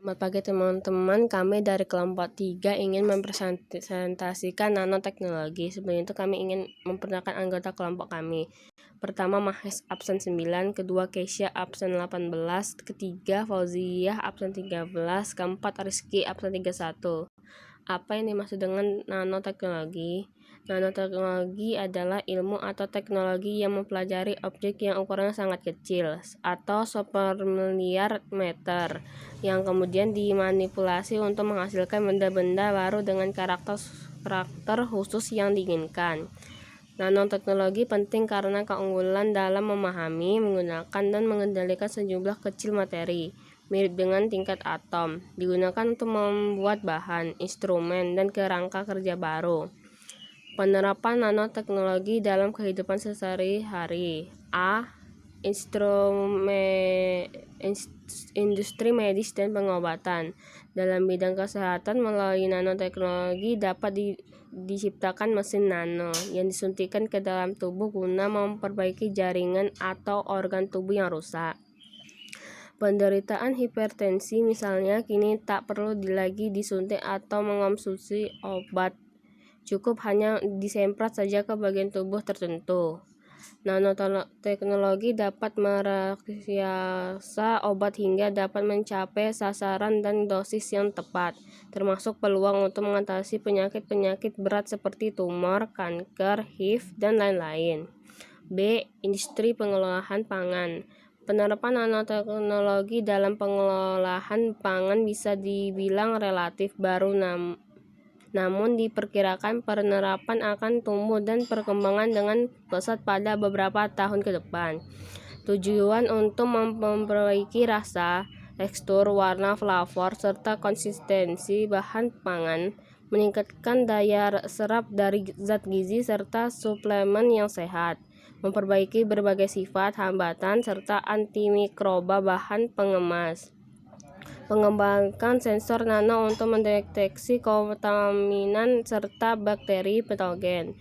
Selamat pagi teman-teman, kami dari kelompok 3 ingin mempresentasikan nanoteknologi. Sebelum itu kami ingin memperkenalkan anggota kelompok kami. Pertama Mahes absen 9, kedua Keisha absen 18, ketiga Fauziah absen 13, keempat Rizky absen 31. Apa yang dimaksud dengan nanoteknologi? Nanoteknologi adalah ilmu atau teknologi yang mempelajari objek yang ukurannya sangat kecil atau sepermiliar meter, yang kemudian dimanipulasi untuk menghasilkan benda-benda baru dengan karakter khusus yang diinginkan. Nanoteknologi penting karena keunggulan dalam memahami, menggunakan, dan mengendalikan sejumlah kecil materi, mirip dengan tingkat atom, digunakan untuk membuat bahan, instrumen, dan kerangka kerja baru. Penerapan nanoteknologi dalam kehidupan sehari-hari. A. Industri medis dan pengobatan. Dalam bidang kesehatan, melalui nanoteknologi dapat diciptakan mesin nano yang disuntikkan ke dalam tubuh guna memperbaiki jaringan atau organ tubuh yang rusak. Penderitaan hipertensi misalnya kini tak perlu lagi disuntik atau mengonsumsi obat, cukup hanya disemprot saja ke bagian tubuh tertentu. Nanoteknologi dapat merekayasa obat hingga dapat mencapai sasaran dan dosis yang tepat, termasuk peluang untuk mengatasi penyakit-penyakit berat seperti tumor, kanker, HIV, dan lain-lain. B. Industri pengolahan pangan. Penerapan nanoteknologi dalam pengolahan pangan bisa dibilang relatif baru, namun diperkirakan penerapan akan tumbuh dan perkembangan dengan pesat pada beberapa tahun ke depan. Tujuan untuk memperbaiki rasa, tekstur, warna, flavor, serta konsistensi bahan pangan, meningkatkan daya serap dari zat gizi serta suplemen yang sehat, memperbaiki berbagai sifat, hambatan, serta antimikroba bahan pengemas. Mengembangkan sensor nano untuk mendeteksi kontaminan serta bakteri patogen,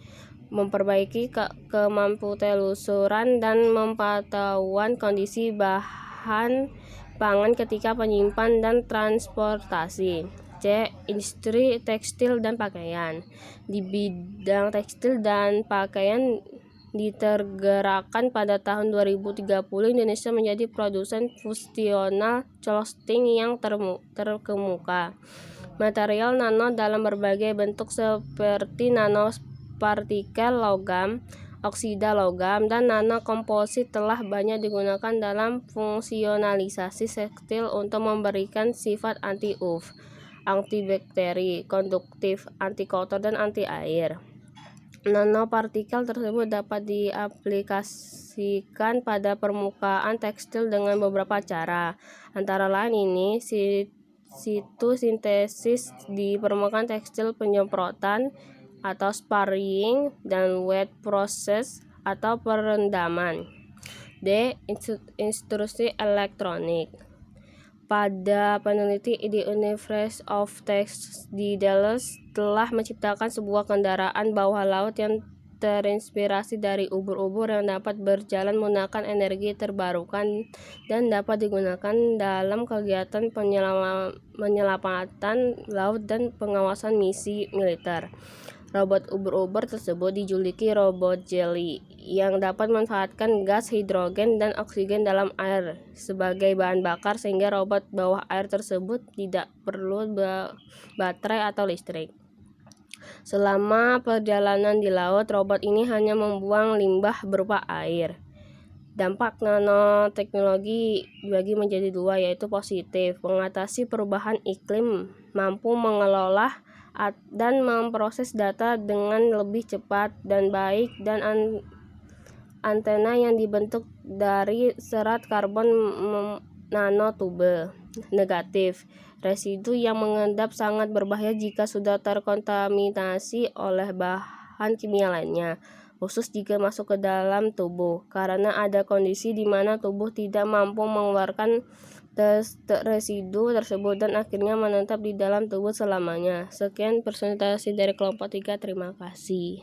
memperbaiki kemampuan dan pemantauan kondisi bahan pangan ketika penyimpan dan transportasi. C. Industri tekstil dan pakaian. Di bidang tekstil dan pakaian ditergerakan pada tahun 2030 Indonesia menjadi produsen fungsional clothing yang terkemuka. Material nano dalam berbagai bentuk seperti nanopartikel logam, oksida logam, dan nanokomposit telah banyak digunakan dalam fungsionalisasi tekstil untuk memberikan sifat anti-UV, antibakteri, konduktif, anti kotor, dan anti air. Nanopartikel tersebut dapat diaplikasikan pada permukaan tekstil dengan beberapa cara, antara lain ini situ sintesis di permukaan tekstil, penyemprotan atau sparring, dan wet process atau perendaman. D. Industri elektronik. Pada peneliti di University of Texas di Dallas telah menciptakan sebuah kendaraan bawah laut yang terinspirasi dari ubur-ubur yang dapat berjalan menggunakan energi terbarukan dan dapat digunakan dalam kegiatan penyelamatan laut dan pengawasan misi militer. Robot ubur-ubur tersebut dijuluki robot jelly, yang dapat memanfaatkan gas hidrogen dan oksigen dalam air sebagai bahan bakar sehingga robot bawah air tersebut tidak perlu baterai atau listrik. Selama perjalanan di laut, robot ini hanya membuang limbah berupa air. Dampak nanoteknologi dibagi menjadi dua, yaitu positif, mengatasi perubahan iklim, mampu mengelola dan memproses data dengan lebih cepat dan baik, dan antena yang dibentuk dari serat karbon nanotube. Negatif, residu yang mengendap sangat berbahaya jika sudah terkontaminasi oleh bahan kimia lainnya, khusus jika masuk ke dalam tubuh, karena ada kondisi di mana tubuh tidak mampu mengeluarkan residu tersebut dan akhirnya menetap di dalam tubuh selamanya. Sekian presentasi dari kelompok 3, terima kasih.